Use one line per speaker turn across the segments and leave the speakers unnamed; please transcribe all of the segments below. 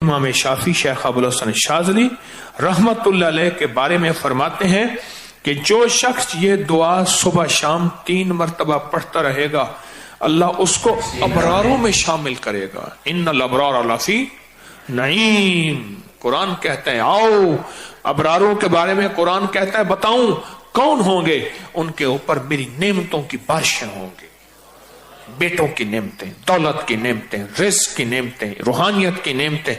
امام شافعی شیخ ابوالحسن شاذلی رحمت اللہ علیہ کے بارے میں فرماتے ہیں کہ جو شخص یہ دعا صبح شام 3 مرتبہ پڑھتا رہے گا اللہ اس کو ابراروں میں شامل کرے گا۔ ان الابرار لفی نعیم، قرآن کہتا ہے آؤ ابراروں کے بارے میں قرآن کہتا ہے بتاؤں کون ہوں گے، ان کے اوپر میری نعمتوں کی بارشیں ہوں گی، بیٹوں کی نعمتیں، دولت کی نعمتیں، رزق کی نعمتیں، روحانیت کی نعمتیں،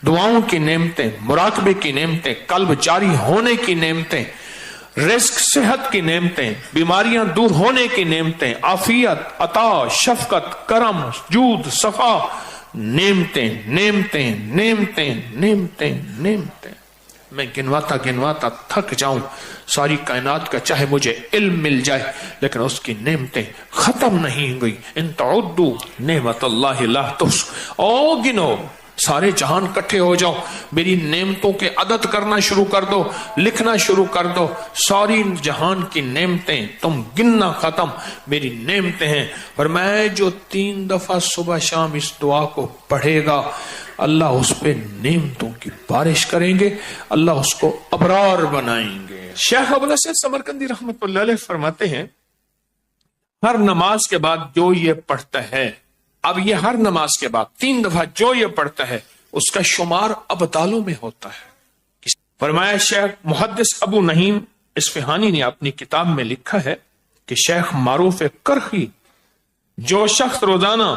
دعاؤں کی نعمتیں، مراقبے کی نعمتیں، قلب جاری ہونے کی نعمتیں، رزق صحت کی نعمتیں، بیماریاں دور ہونے کی نعمتیں، عافیت، عطا، شفقت، کرم، جود، صفا، نعمتیں نعمتیں نعمتیں نعمتیں نعمتیں۔ میں گنواتا تھک جاؤں ساری کائنات کا، چاہے مجھے علم مل جائے لیکن اس کی نعمتیں ختم نہیں ہوئی۔ ان تعدوا نعمت اللہ لا تحصوها، او گنو، سارے جہان کٹھے ہو جاؤ، میری نعمتوں کے عدد کرنا شروع کر دو، لکھنا شروع کر دو، ساری جہان کی نعمتیں تم گننا ختم، میری نعمتیں ہیں۔ اور میں جو 3 دفعہ صبح شام اس دعا کو پڑھے گا اللہ اس پہ نعمتوں کی بارش کریں گے، اللہ اس کو ابرار بنائیں گے۔ شیخ ابوالحسن سمرقندی رحمت اللہ علیہ فرماتے ہیں ہر نماز کے بعد جو یہ پڑھتا ہے، اب یہ ہر نماز کے بعد 3 دفعہ جو یہ پڑھتا ہے اس کا شمار ابدالوں میں ہوتا ہے۔ فرمایا شیخ محدث ابو نعیم اصفہانی نے اپنی کتاب میں لکھا ہے کہ شیخ معروف کرخی جو شخص روزانہ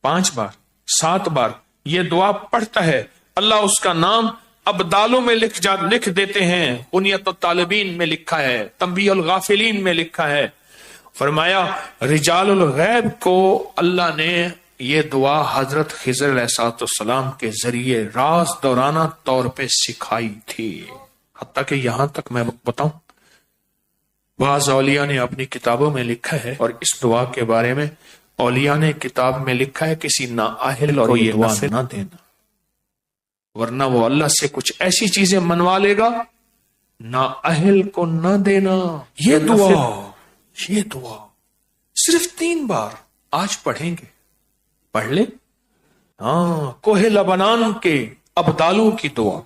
5 بار 7 بار یہ دعا پڑھتا ہے اللہ اس کا نام ابدالوں میں لکھ دیتے ہیں۔ بنیت الطالبین میں لکھا ہے، تنبیہ الغافلین میں لکھا ہے۔ فرمایا رجال الغیب کو اللہ نے یہ دعا حضرت خضر علیہ السلام کے ذریعے راز دورانہ طور پہ سکھائی تھی، حتیٰ کہ یہاں تک میں بتاؤں بعض اولیاء نے اپنی کتابوں میں لکھا ہے، اور اس دعا کے بارے میں اولیاء نے کتاب میں لکھا ہے کسی نااہل اور یہ دعا نہ دینا، ورنہ وہ اللہ سے کچھ ایسی چیزیں منوا لے گا، نااہل کو نہ دینا۔ یہ دعا صرف 3 بار آج پڑھیں گے، پڑھ لیں۔ ہاں، کوہ لبنان کے ابدالوں کی دعا،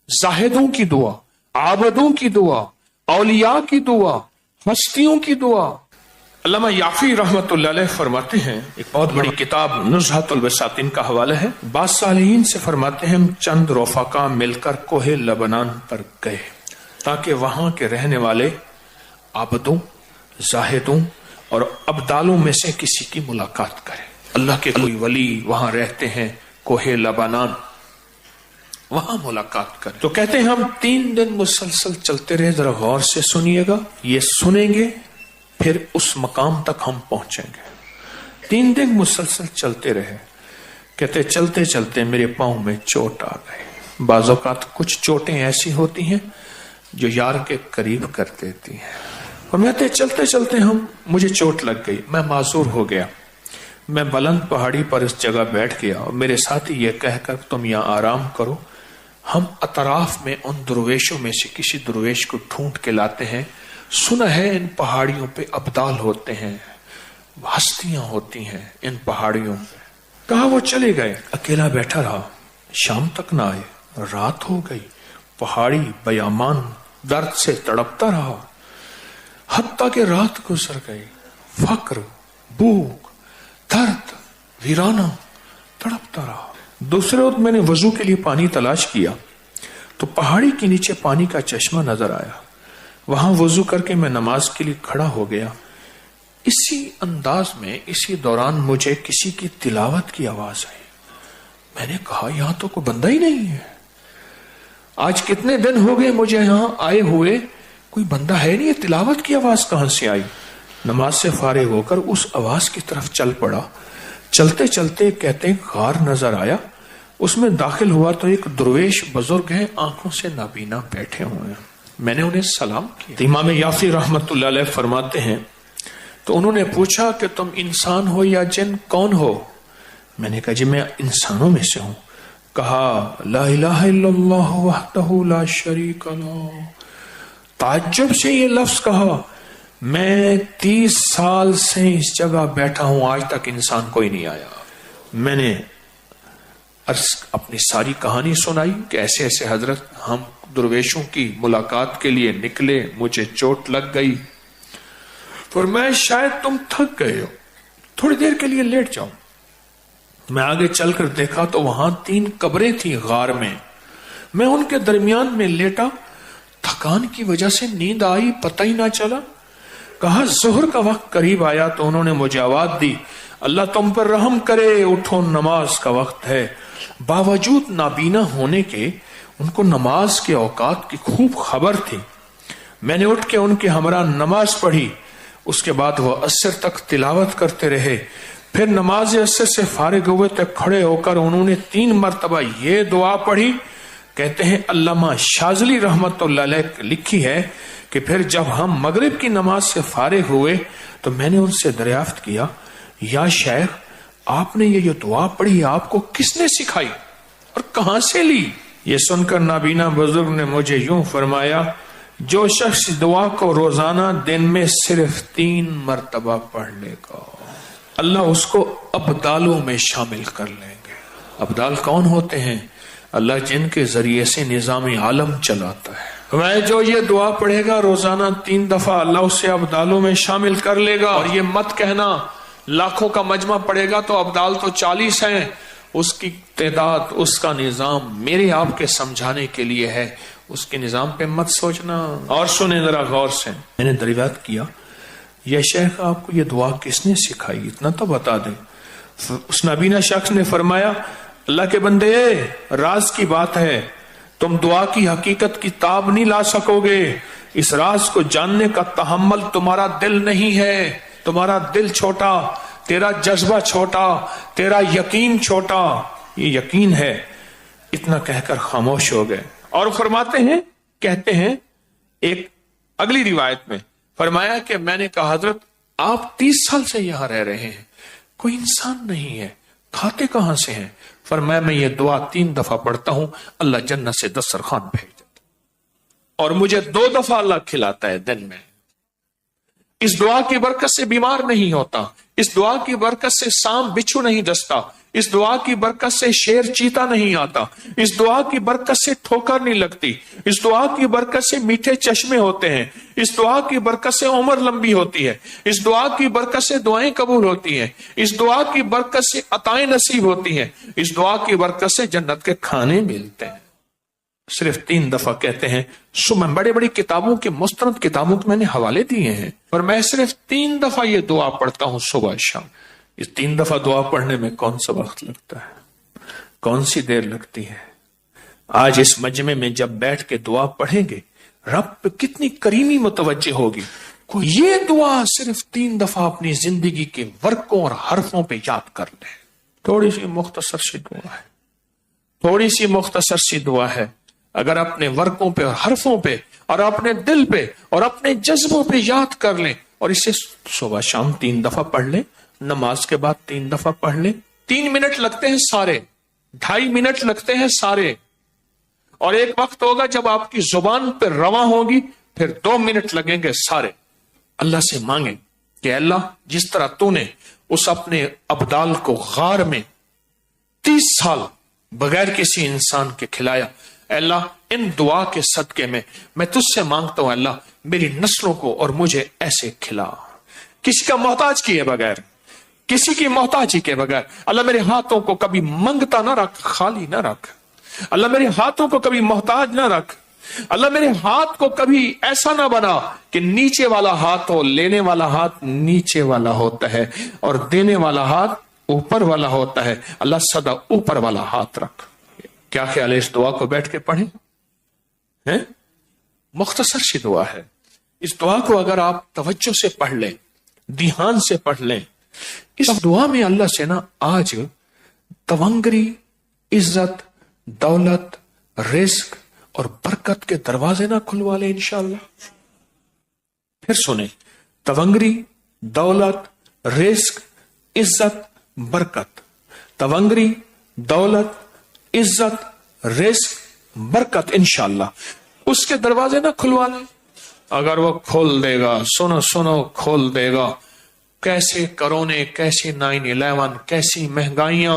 زاہدوں کی دعا، عابدوں کی دعا، اولیاء کی دعا، ہستیوں کی دعا۔ علامہ یافی رحمت اللہ علیہ فرماتے ہیں، ایک بہت بڑی کتاب نزہۃ البساطین کا حوالہ ہے، بعض صالحین سے فرماتے ہیں ہم چند رفقا مل کر کوہ لبنان پر گئے تاکہ وہاں کے رہنے والے عابدوں، زاہدوں اور ابدالوں میں سے کسی کی ملاقات کرے۔ اللہ کے کوئی ولی وہاں رہتے ہیں کوہ لبنان، وہاں ملاقات کریں۔ تو کہتے ہیں ہم 3 دن مسلسل چلتے رہے، ذرا غور سے سنیے گا، یہ سنیں گے پھر اس مقام تک ہم پہنچیں گے۔ 3 دن مسلسل چلتے رہے، کہتے چلتے چلتے میرے پاؤں میں چوٹ آ گئی۔ بعض اوقات کچھ چوٹیں ایسی ہوتی ہیں جو یار کے قریب کر دیتی ہیں، اور میں چلتے چلتے مجھے چوٹ لگ گئی، میں معذور ہو گیا، میں بلند پہاڑی پر اس جگہ بیٹھ گیا، اور میرے ساتھی یہ کہہ کر تم یہاں آرام کرو، ہم اطراف میں ان درویشوں میں سے کسی درویش کو ڈھونڈ کے لاتے ہیں، سنا ہے ان پہاڑیوں پہ ابدال ہوتے ہیں، ہستیاں ہوتی ہیں ان پہاڑیوں پہ۔ کہا وہ چلے گئے، اکیلا بیٹھا رہا، شام تک نہ آئے، رات ہو گئی، پہاڑی بیامان درد سے تڑپتا رہا، حتیٰ کہ رات گزر گئی، فقر، بھوک، درد، ویرانہ، تڑپتا رہا۔ دوسرے وقت میں نے وضو کے لیے پانی تلاش کیا تو پہاڑی کے نیچے پانی کا چشمہ نظر آیا، وہاں وضو کر کے میں نماز کے لیے کھڑا ہو گیا۔ اسی انداز میں اسی دوران مجھے کسی کی تلاوت کی آواز آئی، میں نے کہا یہاں تو کوئی بندہ ہی نہیں ہے، آج کتنے دن ہو گئے مجھے یہاں آئے ہوئے، کوئی بندہ ہے نہیں، یہ تلاوت کی آواز کہاں سے آئی؟ نماز سے فارغ ہو کر اس آواز کی طرف چل پڑا، چلتے چلتے کہتے غار نظر آیا، اس میں داخل ہوا تو ایک درویش بزرگ ہیں، آنکھوں سے نابینا بیٹھے ہوئے ہیں، میں نے انہیں سلام کیا۔ امام یافی رحمت اللہ علیہ فرماتے ہیں تو انہوں نے پوچھا کہ تم انسان ہو یا جن، کون ہو؟ میں نے کہا جی میں انسانوں میں سے ہوں۔ کہا لا الہ الا اللہ وحدہ لا شریک لہ، تعجب سے یہ لفظ کہا، میں 30 سال سے اس جگہ بیٹھا ہوں، آج تک انسان کوئی نہیں آیا۔ میں نے اپنی ساری کہانی سنائی کہ ایسے ایسے حضرت ہم درویشوں کی ملاقات کے لیے نکلے، مجھے چوٹ لگ گئی، فرمایا شاید تم تھک گئے ہو، تھوڑی دیر کے لیے لیٹ جاؤ۔ میں آگے چل کر دیکھا تو وہاں 3 قبریں تھیں غار میں ان کے درمیان میں لیٹا، تھکان کی وجہ سے نیند آئی، پتہ ہی نہ چلا۔ کہا ظہر کا وقت قریب آیا تو انہوں نے مجھے آواز دی، اللہ تم پر رحم کرے، اٹھو نماز کا وقت ہے۔ باوجود نابینا ہونے کے ان کو نماز کے اوقات کی خوب خبر تھی۔ میں نے اٹھ کے ان کے ہمراہ نماز پڑھی، اس کے بعد وہ عصر تک تلاوت کرتے رہے۔ پھر نماز عصر سے فارغ ہوئے تو کھڑے ہو کر انہوں نے 3 مرتبہ یہ دعا پڑھی۔ کہتے ہیں علامہ شاذلی رحمت اللہ علیہ لکھی ہے کہ پھر جب ہم مغرب کی نماز سے فارغ ہوئے تو میں نے ان سے دریافت کیا، یا شیخ آپ نے یہ دعا پڑھی آپ کو کس نے سکھائی اور کہاں سے لی؟ یہ سن کر نابینا بزرگ نے مجھے یوں فرمایا، جو شخص دعا کو روزانہ دن میں صرف 3 مرتبہ پڑھ لے گا، اللہ اس کو ابدالوں میں شامل کر لیں گے۔ ابدال کون ہوتے ہیں؟ اللہ جن کے ذریعے سے نظام عالم چلاتا ہے۔ میں جو یہ دعا پڑھے گا روزانہ 3 دفعہ، اللہ اسے ابدالوں میں شامل کر لے گا۔ اور یہ مت کہنا لاکھوں کا مجمع پڑے گا تو ابدال تو 40 ہیں، اس کی تعداد، اس کا نظام میرے آپ کے سمجھانے کے لیے ہے، اس کے نظام پہ مت سوچنا۔ اور سنیں ذرا غور سے، میں نے دریافت کیا، یہ شیخ آپ کو یہ دعا کس نے سکھائی، اتنا تو بتا دیں۔ اس نابینا شخص نے فرمایا، اللہ کے بندے راز کی بات ہے، تم دعا کی حقیقت کی تاب نہیں لا سکو گے، اس راز کو جاننے کا تحمل تمہارا دل نہیں ہے، تمہارا دل چھوٹا، تیرا جذبہ چھوٹا، تیرا یقین چھوٹا، یہ یقین ہے۔ اتنا کہہ کر خاموش ہو گئے اور فرماتے ہیں، کہتے ہیں ایک اگلی روایت میں فرمایا کہ میں نے کہا حضرت آپ 30 سال سے یہاں رہ رہے ہیں، کوئی انسان نہیں ہے، کھاتے کہاں سے ہیں؟ فرمایا میں یہ دعا 3 دفعہ پڑھتا ہوں، اللہ جنت سے دسترخوان بھیج دیتا اور مجھے 2 دفعہ اللہ کھلاتا ہے دن میں۔ اس دعا کی برکت سے بیمار نہیں ہوتا، اس دعا کی برکت سے سانپ بچھو نہیں ڈستا، اس دعا کی برکت سے شیر چیتا نہیں آتا، اس دعا کی برکت سے ٹھوکر نہیں لگتی، اس دعا کی برکت سے میٹھے چشمے ہوتے ہیں، اس دعا کی برکت سے عمر لمبی ہوتی ہے، اس دعا کی برکت سے دعائیں قبول ہوتی ہیں، اس دعا کی برکت سے عطائیں نصیب ہوتی ہیں، اس دعا کی برکت سے جنت کے کھانے ملتے ہیں۔ صرف 3 دفعہ کہتے ہیں، میں بڑی بڑی کتابوں کے مستند کتابوں کے میں نے حوالے دیے ہیں، اور میں صرف 3 دفعہ یہ دعا پڑھتا ہوں صبح شام۔ اس 3 دفعہ دعا پڑھنے میں کون سا وقت لگتا ہے، کون سی دیر لگتی ہے؟ آج اس مجمع میں جب بیٹھ کے دعا پڑھیں گے رب پہ کتنی کریمی متوجہ ہوگی۔ کوئی یہ دعا صرف 3 دفعہ اپنی زندگی کے ورقوں اور حرفوں پہ یاد کر لے۔ تھوڑی سی مختصر سی دعا ہے، تھوڑی سی مختصر سی دعا ہے، اگر اپنے ورقوں پہ اور حرفوں پہ اور اپنے دل پہ اور اپنے جذبوں پہ یاد کر لیں اور اسے صبح شام 3 دفعہ پڑھ لیں، نماز کے بعد 3 دفعہ پڑھ لیں۔ 3 منٹ لگتے ہیں سارے، 2.5 منٹ لگتے ہیں سارے، اور ایک وقت ہوگا جب آپ کی زبان پہ رواں ہوگی، پھر 2 منٹ لگیں گے سارے۔ اللہ سے مانگیں کہ اللہ جس طرح تو نے اس اپنے ابدال کو غار میں 30 سال بغیر کسی انسان کے کھلایا، اے اللہ ان دعا کے صدقے میں تجھ سے مانگتا ہوں اللہ میری نسلوں کو اور مجھے ایسے کھلا، کسی کا محتاج کیے بغیر، کسی کی محتاجی کے بغیر۔ اللہ میرے ہاتھوں کو کبھی منگتا نہ رکھ، خالی نہ رکھ، اللہ میرے ہاتھوں کو کبھی محتاج نہ رکھ، اللہ میرے ہاتھ کو کبھی ایسا نہ بنا کہ نیچے والا ہاتھ ہو، لینے والا ہاتھ نیچے والا ہوتا ہے اور دینے والا ہاتھ اوپر والا ہوتا ہے، اللہ سدا اوپر والا ہاتھ رکھ۔ کیا خیال ہے اس دعا کو بیٹھ کے پڑھیں؟ مختصر سی دعا ہے، اس دعا کو اگر آپ توجہ سے پڑھ لیں، دھیان سے پڑھ لیں، اس دعا میں اللہ سے نا آج تونگری، عزت، دولت، رزق اور برکت کے دروازے نہ کھلوا لیں انشاءاللہ۔ پھر سنیں، تونگری، دولت، رزق، عزت، برکت، تونگری، دولت، عزت، رزق، برکت، انشاءاللہ اس کے دروازے نہ کھلوا لیں۔ اگر وہ کھول دے گا، سنو کھول دے گا، کیسے کرونے، کیسے 9/11، کیسی مہنگائیاں،